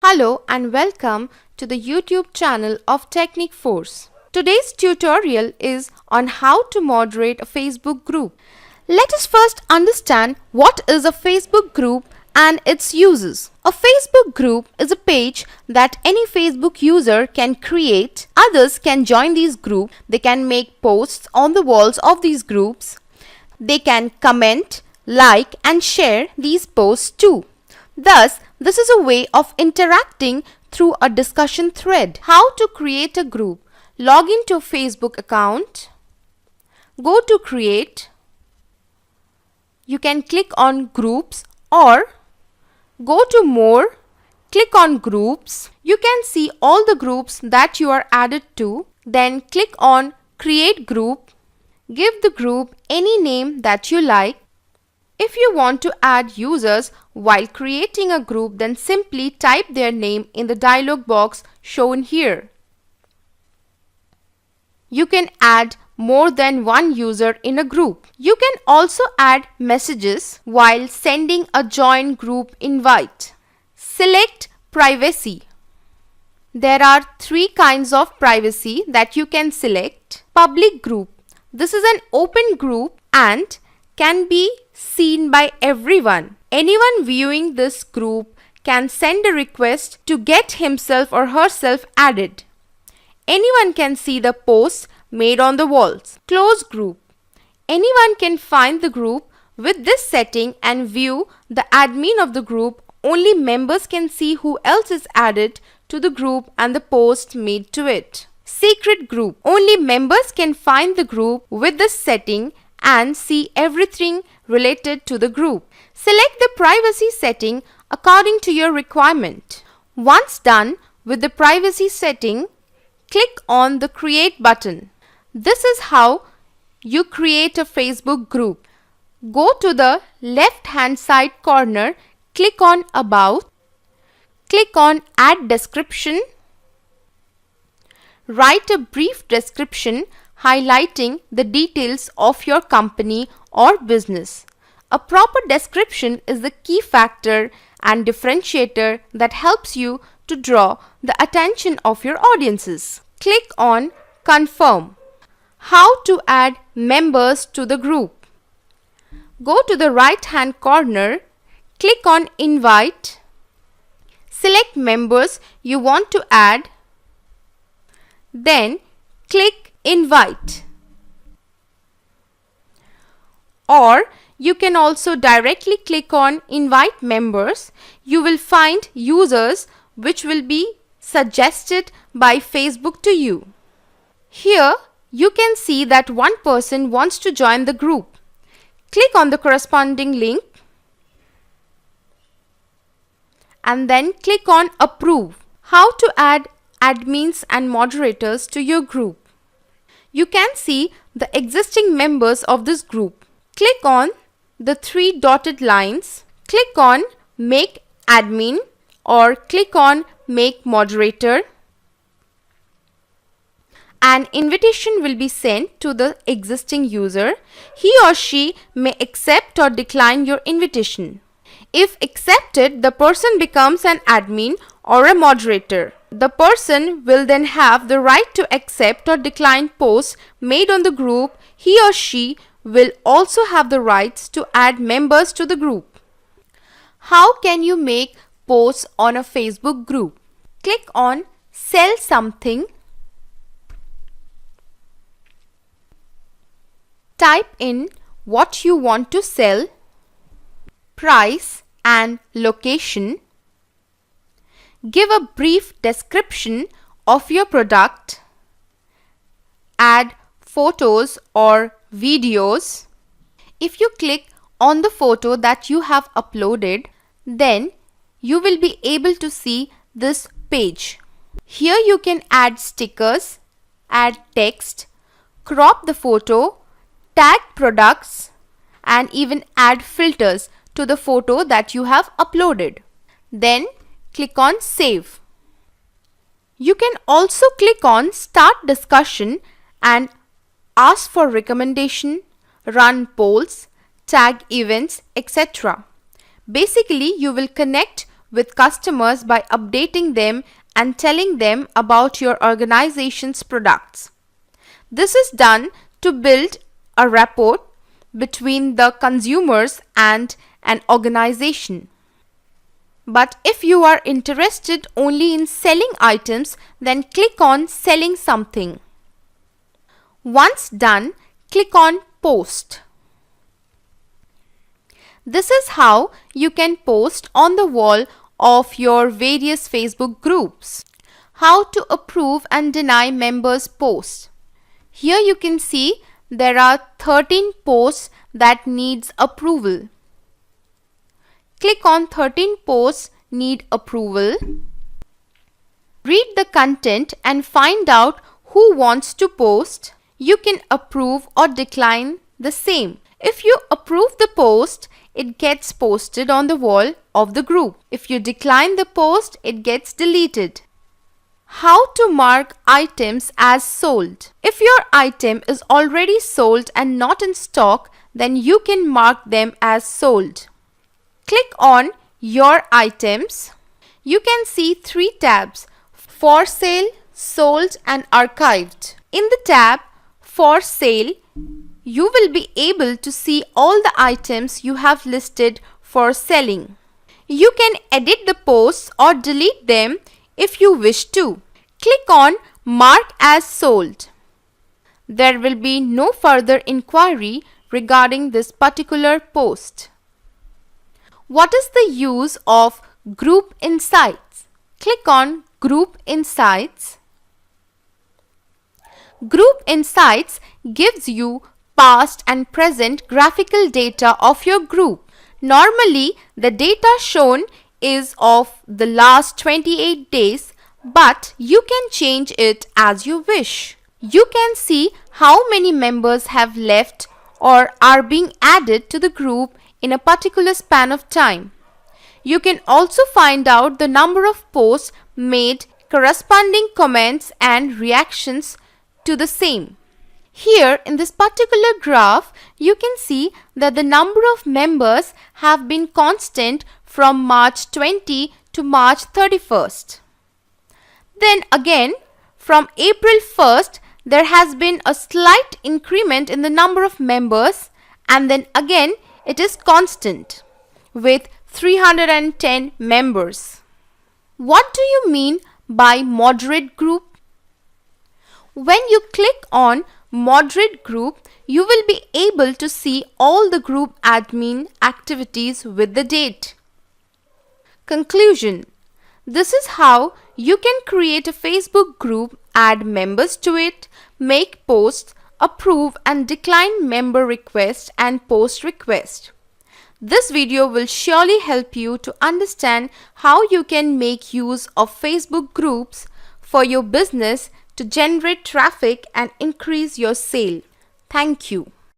Hello and welcome to the YouTube channel of Technique Force. Today's tutorial is on how to moderate a Facebook group. Let us first understand what is a Facebook group and its uses. A Facebook group is a page that any Facebook user can create. Others can join these groups. They can make posts on the walls of these groups. They can comment, like and share these posts too. Thus, this is a way of interacting through a discussion thread. How to create a group? Log into a Facebook account. Go to Create. You can click on Groups or go to More. Click on Groups. You can see all the groups that you are added to. Then click on Create Group. Give the group any name that you like. If you want to add users while creating a group, then simply type their name in the dialog box shown here. You can add more than one user in a group. You can also add messages while sending a join group invite. Select privacy. There are three kinds of privacy that you can select. Public group. This is an open group and can be seen by everyone. Anyone viewing this group can send a request to get himself or herself added. Anyone can see the posts made on the walls. Closed group. Anyone can find the group with this setting and view the admin of the group. Only members can see who else is added to the group and the post made to it. Secret group. Only members can find the group with this setting and see everything related to the group. Select the privacy setting according to your requirement. Once done with the privacy setting, click on the Create button. This is how you create a Facebook group. Go to the left hand side corner, click on About, click on Add Description. Write a brief description highlighting the details of your company or business. A proper description is the key factor and differentiator that helps you to draw the attention of your audiences. Click on Confirm. How to add members to the group? Go to the right hand corner, click on Invite, select members you want to add, then click Invite. Or you can also directly click on Invite Members. You will find users which will be suggested by Facebook to you. Here you can see that one person wants to join the group. Click on the corresponding link and then click on Approve. How to add admins and moderators to your group? You can see the existing members of this group. Click on the three dotted lines, click on Make Admin or click on Make Moderator. An invitation will be sent to the existing user. He or she may accept or decline your invitation. If accepted, the person becomes an admin or a moderator. The person will then have the right to accept or decline posts made on the group. He or she will also have the rights to add members to the group. How can you make posts on a Facebook group? Click on Sell Something. Type in what you want to sell, price and location. Give a brief description of your product. Add photos or videos. If you click on the photo that you have uploaded, then you will be able to see this page. Here you can add stickers, add text, crop the photo, tag products, and even add filters to the photo that you have uploaded. Then click on Save. You can also click on Start Discussion and ask for recommendation, run polls, tag events, etc. Basically, you will connect with customers by updating them and telling them about your organization's products. This is done to build a rapport between the consumers and an organization. But if you are interested only in selling items, then click on Selling Something. Once done, click on Post. This is how you can post on the wall of your various Facebook groups. How to approve and deny members' posts. Here you can see there are 13 posts that needs approval. Click on 13 posts need approval. Read the content and find out who wants to post. You can approve or decline the same. If you approve the post, it gets posted on the wall of the group. If you decline the post, it gets deleted. How to mark items as sold. If your item is already sold and not in stock, then you can mark them as sold. Click on Your Items. You can see 3 tabs: For Sale, Sold and Archived. In the tab For Sale, you will be able to see all the items you have listed for selling. You can edit the posts or delete them if you wish to. Click on Mark as Sold. There will be no further inquiry regarding this particular post. What is the use of Group Insights? Click on Group Insights. Group Insights gives you past and present graphical data of your group. Normally, the data shown is of the last 28 days, but you can change it as you wish. You can see how many members have left or are being added to the group in a particular span of time. You can also find out the number of posts made, corresponding comments and reactions to the same. Here in this particular graph, you can see that the number of members have been constant from March 20 to March 31st. Then again, from April 1st, there has been a slight increment in the number of members, and then again it is constant with 310 members. What do you mean by moderate group? When you click on Moderate Group, you will be able to see all the group admin activities with the date. Conclusion: this is how you can create a Facebook group, add members to it, make posts, approve and decline member requests and post requests. This video will surely help you to understand how you can make use of Facebook groups for your business to generate traffic and increase your sale. Thank you.